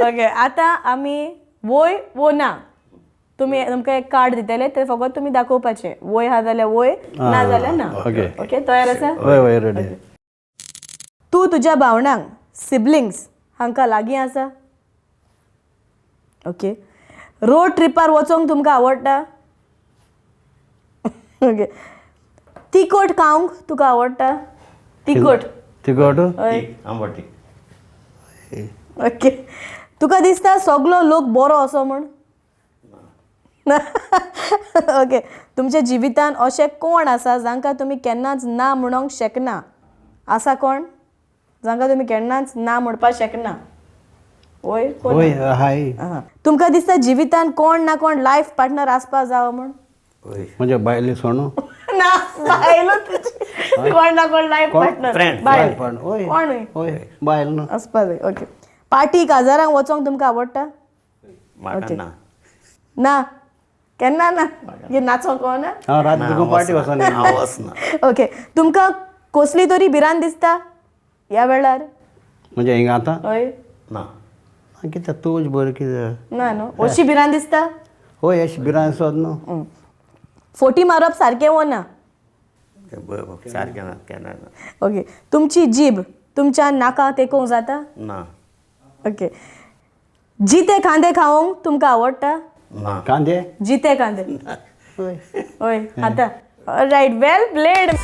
okay आता आमी वोय वो ना तुमकां एक कार्ड दितले ते फकत तुमी दाखोवपाचे वोय हा जाल्यार वोय ना जाल्यार ना ओके ओके तयार आसा वय वय रेडी तू तुज्या भावंडांक सिबलिंग्स हांकां लागीं आसा ओके रोड ट्रिपार वचोंक तुमकां आवडटा ओके तिखट खावंक तुका आवडटा तिखट तिखट हय आंबटी ओके तुका दिसता सगलो लोक बरो असो म्हण ओके तुमच्या जिवितान अशें कोण आसा जांकां तुमी केन्नाच ना म्हणूंक शकना आसा कोण जांकां तुमी केन्नाच ना म्हणपाक शकना वय वय हाय तुमकां दिसता जिवितान कोण ना कोण लायफ पार्टनर आसपा जावो म्हण म्हणजे बायले सोणू ना बायलो तुजी कोण ना कोण लायफ पार्टनर Friend, बायल पण ओय कोण ओय बायल न्हू आसपा जाय ओके पार्टी काजारांक वचोंक तुमकां आवडटा म्हाका ना ना केन्ना ना हे नाचोंक ना हांव रात देखून पार्टी वचोन हांव वचना ओके तुमकां कसली तरी भिरांत दिसता ह्या वेळार म्हणजे हिंगा आतां हय ना कितें तूज बरें कितें ना न्हू अशी भिरांत दिसता होय अशी भिरांत सोद न्हू फोटी मारप सारकें वो ना सारकें ना केन्ना ना ओके तुमची जीब तुमच्या नाका तेकोंक जाता ना ओके जिते कांदे खावंक तुमकां आवडटा ना कांदे जिते कांदे होय हय आता रायट वेल प्लेड